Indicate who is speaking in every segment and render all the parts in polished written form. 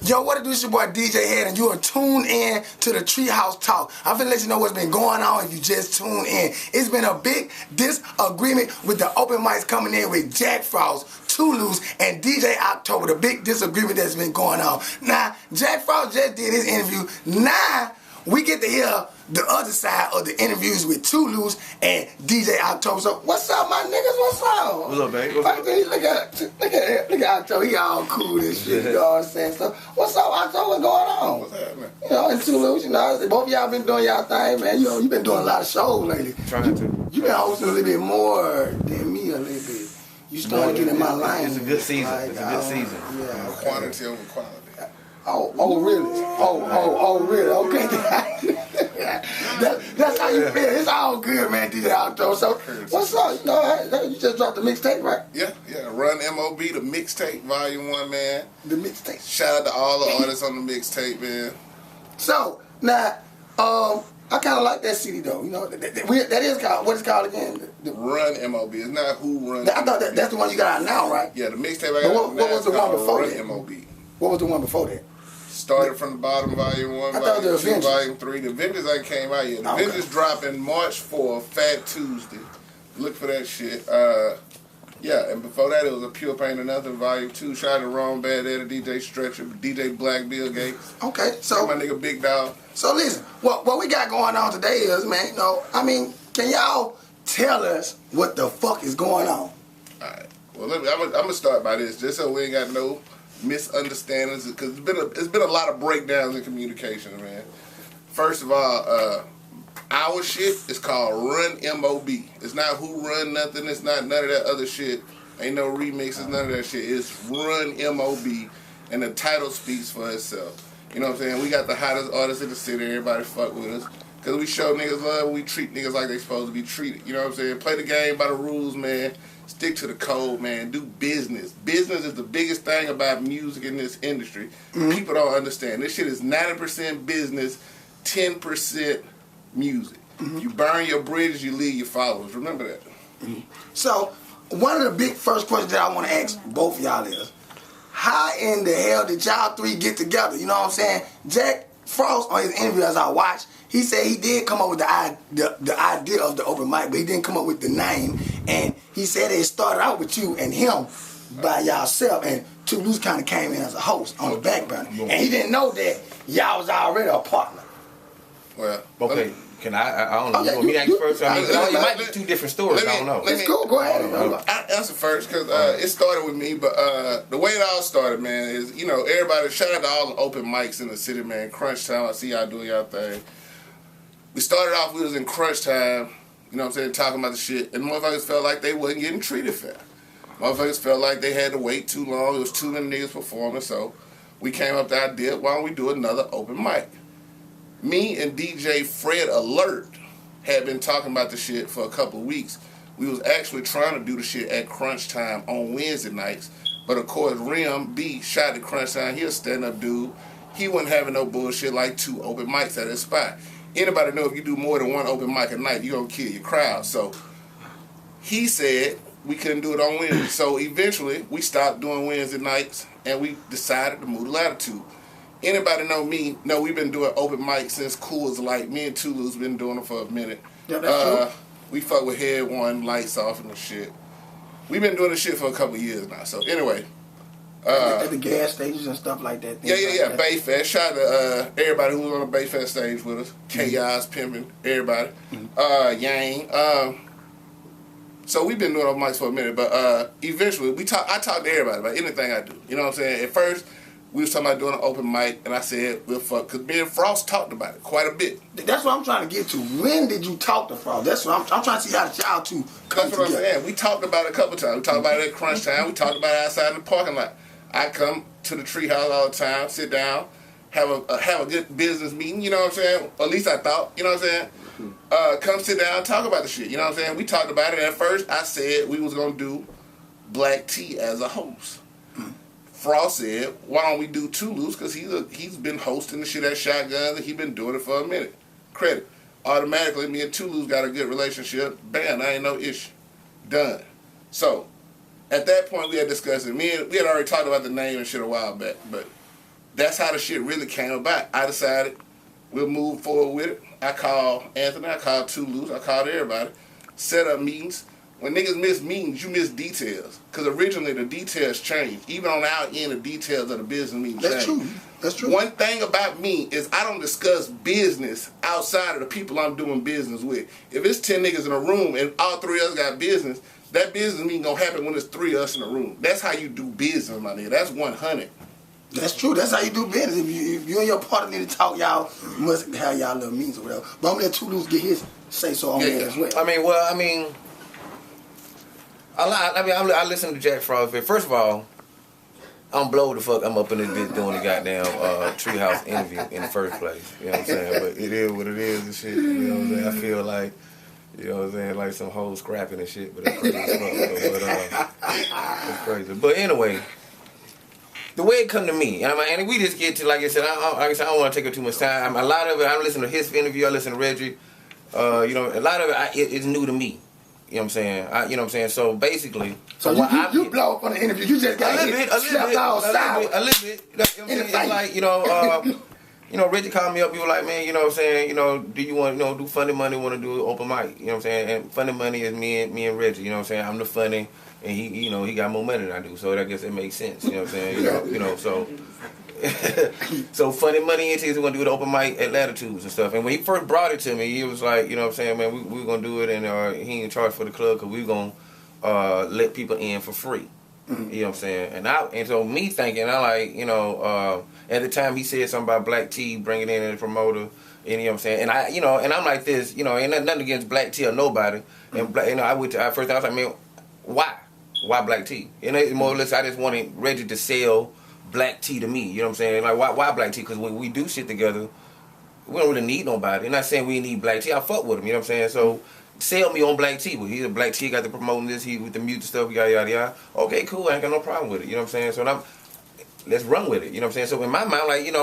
Speaker 1: Yo, what it do? It's your boy DJ Head, and you are tuned in to the Treehouse Talk. I'm finna let you know what's been going on if you just tune in. It's been a big disagreement with the open mics coming in with Jack Fross, Too Loose, and DJ Oktoba. The big disagreement that's been going on. Now, Jack Fross just did his interview. Now, we get to hear the other side of the interviews with Too Loose and DJ Oktoba. So, what's up, my niggas? What's up?
Speaker 2: What's up, baby? What's up?
Speaker 1: Look at Oktoba. He all cool and shit. You know what I'm saying? So, what's up, Oktoba? What's going on?
Speaker 2: What's happening?
Speaker 1: You know, and Too Loose, you know, both of y'all been doing y'all thing, man. You know, you been doing a lot of shows lately.
Speaker 2: Trying to.
Speaker 1: You been hosting a little bit more than me a little bit. You started getting in my line.
Speaker 2: It's a good season.
Speaker 1: Like,
Speaker 2: it's a good season.
Speaker 1: Yeah.
Speaker 3: Quantity over quality.
Speaker 1: Oh, really? Oh, really? Okay. That's how you feel. It's all good, man, DJ Oktoba. So, what's up? You know, you just dropped the mixtape, right?
Speaker 3: Yeah. Run MOB, the mixtape, volume 1, man.
Speaker 1: The mixtape.
Speaker 3: Shout out to all the artists on the mixtape, man.
Speaker 1: So, now, I kind of like that CD, though. You know, that is called, what it's called again?
Speaker 3: Run MOB. It's not Who Runs.
Speaker 1: I thought that's the one you got out now, right?
Speaker 3: Yeah, the mixtape I got.
Speaker 1: What was the one before
Speaker 3: Run
Speaker 1: that?
Speaker 3: MOB.
Speaker 1: What was the one before that?
Speaker 3: Started from the bottom, volume 1,
Speaker 1: I thought
Speaker 3: volume 2,
Speaker 1: Avengers.
Speaker 3: volume 3. The Avengers ain't came out yet. The
Speaker 1: Okay.
Speaker 3: Avengers dropping March 4, Fat Tuesday. Look for that shit. Yeah, and before that it was A Pure Pain or Nothing, volume 2. Shout out to Wrong Bad Eddie, DJ Stretcher, DJ Black Bill Gates.
Speaker 1: Okay, so
Speaker 3: my nigga Big Dog.
Speaker 1: So listen, what we got going on today is, man, you know, I mean, can y'all tell us what the fuck is going on?
Speaker 3: Alright. Well, I'm gonna start by this, just so we ain't got no misunderstandings, because it's been a lot of breakdowns in communication, man. First of all, our shit is called Run MOB. It's not Who Run Nothing. It's not none of that other shit. Ain't no remixes, none of that shit. It's Run MOB, and the title speaks for itself. You know what I'm saying? We got the hottest artists in the city. Everybody fuck with us. Because we show niggas love, we treat niggas like they supposed to be treated. You know what I'm saying? Play the game by the rules, man. Stick to the code, man. Do business. Business is the biggest thing about music in this industry. People don't understand. This shit is 90% business, 10% music. You burn your bridges, you leave your followers. Remember that.
Speaker 1: So, one of the big first questions that I want to ask both of y'all is, how in the hell did y'all three get together? You know what I'm saying? Jack Fross, on his interview as I watched, he said he did come up with the idea of the open mic, but he didn't come up with the name. And he said it started out with you and him by y'allself, and Too Loose kind of came in as a host on the back burner. And he didn't know that y'all was already a partner.
Speaker 3: Well,
Speaker 2: Okay, can I don't know.
Speaker 1: Okay,
Speaker 2: You want me to ask first? I mean, it might be two different stories. I don't know.
Speaker 1: Let's go ahead.
Speaker 3: I answer first, because it started with me, but the way it all started, man, is, you know, everybody, shout out to all the open mics in the city, man. Crunch time, I see y'all doing y'all thing. We started off, we was in crunch time, you know what I'm saying, talking about the shit, and motherfuckers felt like they wasn't getting treated fair. Motherfuckers felt like they had to wait too long. It was too many niggas performing, so we came up with the idea, why don't we do another open mic? Me and DJ Fred Alert had been talking about the shit for a couple of weeks. We was actually trying to do the shit at crunch time on Wednesday nights, but of course Rim B shot at crunch time. He a stand-up dude. He wasn't having no bullshit like 2 open mics at his spot. Anybody know if you do more than 1 open mic a night, you're going to kill your crowd. So he said we couldn't do it on Wednesday. So eventually we stopped doing Wednesday nights and we decided to move to Latitude. Anybody know me? No, we've been doing open mics since Cool as Light. Me and Too Loose been doing it for a minute.
Speaker 1: Yeah, that's true.
Speaker 3: We fuck with Head One, Lights Off and the shit. We've been doing this shit for a couple of years now. So anyway.
Speaker 1: At the gas stations and stuff like that.
Speaker 3: Yeah. Bayfest. Shout out to everybody who was on the Bayfest stage with us. Chaos, Pimpin', everybody. Yang. So we've been doing open mics for a minute, but eventually I talk to everybody about anything I do. You know what I'm saying? At first, we was talking about doing an open mic, and I said, we'll fuck, because me and Fross talked about it quite a bit.
Speaker 1: That's what I'm trying to get to. When did you talk to Fross? That's what I'm trying to see how y'all two come
Speaker 3: That's what
Speaker 1: together.
Speaker 3: I'm saying. We talked about it a couple times. We talked about it at crunch time. We talked about it outside in the parking lot. I come to the treehouse all the time, sit down, have a good business meeting, you know what I'm saying? Or at least I thought, you know what I'm saying? Come sit down, talk about the shit, you know what I'm saying? We talked about it, and at first I said we was going to do Black T as a host. Fross said, why don't we do Too Loose? Because he's been hosting the shit at Shotguns, and he's been doing it for a minute. Credit. Automatically, me and Too Loose got a good relationship. Bam, I ain't no issue. Done. So, at that point, we had discussed it. We had already talked about the name and shit a while back, but that's how the shit really came about. I decided we'll move forward with it. I called Anthony, I called Toulouse, I called everybody, set up meetings. When niggas miss meetings, you miss details. Because originally the details changed. Even on our end, the details of the business meeting
Speaker 1: That's
Speaker 3: changed.
Speaker 1: true. That's true.
Speaker 3: One thing about me is I don't discuss business outside of the people I'm doing business with. If it's 10 niggas in a room and all 3 of us got business, that business meeting gonna happen when there's 3 of us in the room. That's how you do business, my nigga. That's 100.
Speaker 1: That's true. That's how you do business. If you and your partner need to talk, y'all must have y'all little meetings or whatever. But I'm gonna let Toulouse get his say so on that as well.
Speaker 2: I listen to Jack Fross. First of all, I'm blowed the fuck. I'm up in this bitch doing the goddamn Treehouse interview in the first place. You know what I'm saying? But it is what it is and shit. You know what I'm saying? I feel like, you know what I'm saying, like some hoes scrapping and shit. But it's crazy as fuck. It's crazy. But anyway, the way it come to me, and we just get to, like I said, I don't want to take up too much time. A lot of it, I listen to his interview. I listen to Reggie. You know, a lot of it it's new to me. You know what I'm saying? You know what I'm saying? So basically,
Speaker 1: so you blow up on the interview. You just got
Speaker 2: a little bit. It's like, you know, Reggie called me up. He was like, man, you know what I'm saying? You know, do you want, do Funny Money want to do open mic? You know what I'm saying? And Funny Money is me and Reggie. You know what I'm saying? I'm the funny, and he got more money than I do. So I guess it makes sense. You know what I'm saying? So. So Funny Money and Ticsco gonna do the open mic at Latitudes and stuff. And when he first brought it to me, he was like, you know what I'm saying, man, we gonna do it, and he ain't charge for the club because we gonna let people in for free. Mm-hmm. You know what I'm saying? And so me thinking, I like, at the time he said something about Black T bringing in as a promoter. And you know what I'm saying? And I'm like this, ain't nothing against Black T or nobody. And I went to first I was like, man, why? Why Black T? And it, more or less, I just wanted Reggie to sell Black T to me, you know what I'm saying? Like, why Black T? Because when we do shit together, we don't really need nobody. I'm not saying we need Black T. I fuck with him, you know what I'm saying? So, sell me on Black T. Well, he's a Black T, got the promoting this, he with the music stuff, yada, yada. Okay, cool, I ain't got no problem with it, you know what I'm saying? So, let's run with it, you know what I'm saying? So, in my mind, like,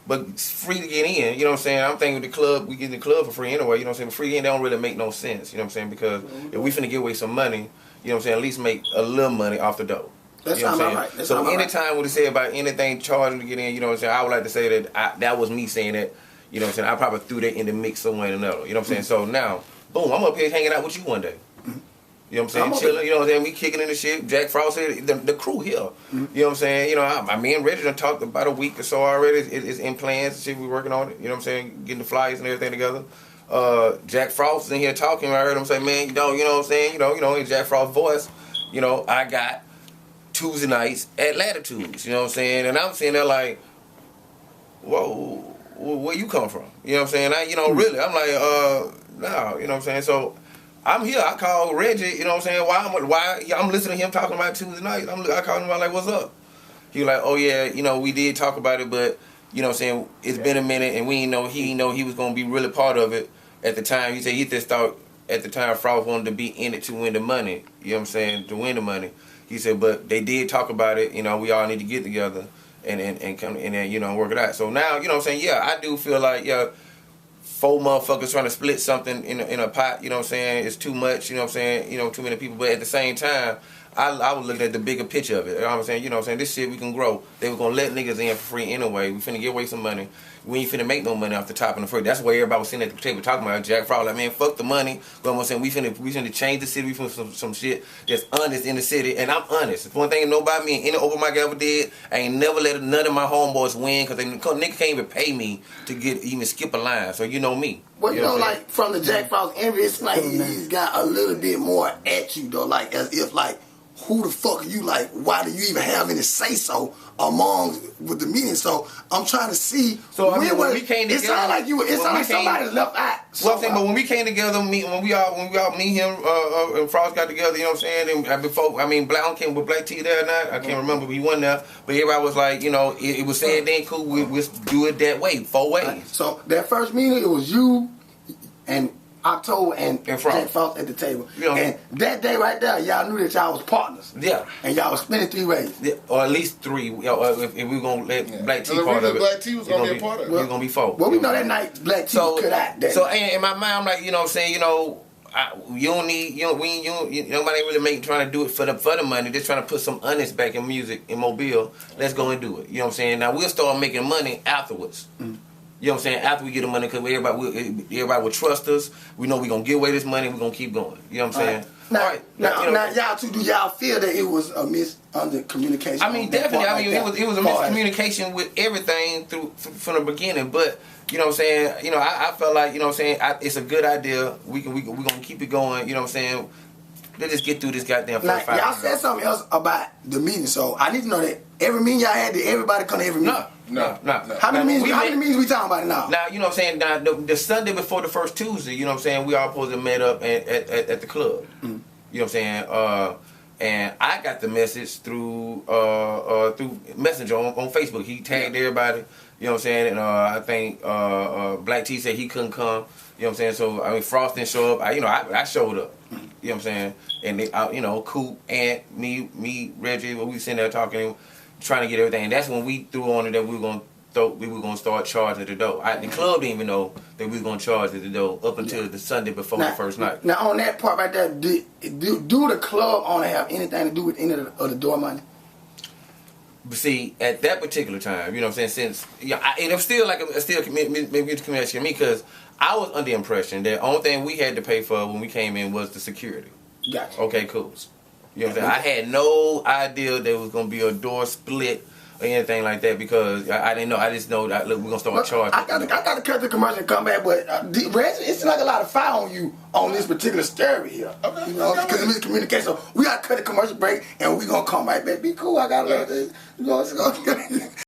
Speaker 2: but it's free to get in, you know what I'm saying? I'm thinking with the club, we get in the club for free anyway, you know what I'm saying? Free in, they don't really make no sense, you know what I'm saying? Because if we finna give away some money, you know what I'm saying, at least make a little money off the dough.
Speaker 1: That's
Speaker 2: you know
Speaker 1: not right. That's
Speaker 2: so anytime we say about anything charging to get in, you know what I'm saying, I would like to say that that was me saying that, you know what I'm saying, I probably threw that in the mix somewhere or another, you know what I'm saying? So now, boom, I'm up here hanging out with you one day. You know what I'm saying? Chilling, you know what I'm saying? We kicking in the shit. Jack Frost said, the crew here. You know what I'm saying? Me and Reggie done talked about a week or so already. It's in plans and shit. We working on it. You know what I'm saying? Getting the flyers and everything together. Jack Frost is in here talking. I heard him say, man, you know what I'm saying? In Jack Frost's voice, I got Tuesday nights at Latitudes. You know what I'm saying? And I'm sitting there like, whoa, where you come from? You know what I'm saying? Really. I'm like, no, you know what I'm saying? So I'm here. I call Reggie, you know what I'm saying? Why I'm listening to him talking about Tuesday nights. I called him out like, what's up? He was like, oh yeah, we did talk about it, but you know what I'm saying, it's been a minute and he was gonna be really part of it at the time. He said he just thought at the time Frost wanted to be in it to win the money. You know what I'm saying? To win the money. He said, but they did talk about it, we all need to get together and come and then, work it out. So now, you know what I'm saying, yeah, I do feel like, yeah, 4 motherfuckers trying to split something in a pot, you know what I'm saying, it's too much, you know what I'm saying, too many people. But at the same time, I was looking at the bigger picture of it. You know what I'm saying, this shit we can grow. They were gonna let niggas in for free anyway. We finna give away some money. We ain't finna make no money off the top and the front. That's why everybody was sitting at the table talking about Jack Frost. Like, man, fuck the money. But I'm saying we finna change the city. We finna some shit that's honest in the city. And I'm honest. If one thing nobody me and any open mic I ever did, I ain't never let none of my homeboys win because niggas can't even pay me to even skip a line. So you know me.
Speaker 1: Well, like from the Jack Frost interview, it's like he's got a little bit more at you though. Like as if like, who the fuck are you? Like, why do you even have any say so among with the meeting? So I'm trying to see.
Speaker 2: So when we came together,
Speaker 1: it sounded like somebody left out.
Speaker 2: Well, I'm saying, but when we came together, when we all me, him, and Frost got together, you know what I'm saying? And before, Black came with Black T there or not, I can't remember, but he wasn't there. But everybody was like, it was said then cool, we'll do it that way, 4 ways.
Speaker 1: So that first meeting, it was you and Oktoba and Jack Frost at the table. And that day right there, y'all knew that y'all was partners. Yeah. And y'all was spending 3 ways. Yeah, or
Speaker 2: at least 3. If we were going to let Black T part of it.
Speaker 3: Black T was going to be a part of it.
Speaker 2: We're going to be 4.
Speaker 1: Well, we know that night Black T cut out.
Speaker 2: So in my mind, I'm like, you know what I'm saying, nobody really trying to do it for the money. They're trying to put some honest back in music in Mobile. Let's go and do it. You know what I'm saying? Now we'll start making money afterwards. Mm. You know what I'm saying? After we get the money, because everybody will trust us. We know we're gonna give away this money. We're gonna keep going. You know what I'm saying?
Speaker 1: Now, y'all too. Do y'all feel that it was a miscommunication?
Speaker 2: I mean, definitely. I mean, it was a miscommunication with everything from the beginning. But you know what I'm saying? You know, I felt like, you know what I'm saying, it's a good idea. We gonna keep it going. You know what I'm saying? Let's just get through this goddamn first 5
Speaker 1: y'all said something else about the meeting, so I need to know that every meeting y'all had, did everybody come to every meeting?
Speaker 2: No.
Speaker 1: How many meetings we talking about now?
Speaker 2: Now, you know what I'm saying, now, the Sunday before the first Tuesday, you know what I'm saying, we all supposed to met up at the club. Mm-hmm. You know what I'm saying? And I got the message through Messenger on Facebook. He tagged everybody. You know what I'm saying? And I think Black T said he couldn't come. You know what I'm saying? So, I mean, Fross didn't show up. I showed up. You know what I'm saying? And they, Coop, Ant, me, Reggie, we sitting there talking, trying to get everything. And that's when we threw on it that we were gonna start charging at the door. The club didn't even know that we were gonna charge at the door up until the Sunday before the first night.
Speaker 1: Now, on that part right there, do the club owner have anything to do with any of the door money?
Speaker 2: But see, at that particular time, you know what I'm saying, since and it was still maybe communication to me, because I was under the impression that the only thing we had to pay for when we came in was the security.
Speaker 1: Gotcha.
Speaker 2: Okay, cool. You know what I'm saying? I had no idea there was gonna be a door split or anything like that, because I didn't know. I just know that we're gonna start charging. I
Speaker 1: got to cut the commercial and come back, but Reggie, it's like a lot of fire on you on this particular story here. Okay. You know, because of miscommunication. So we got to cut the commercial break and we're gonna come right back. Be cool. I got to let this. You know,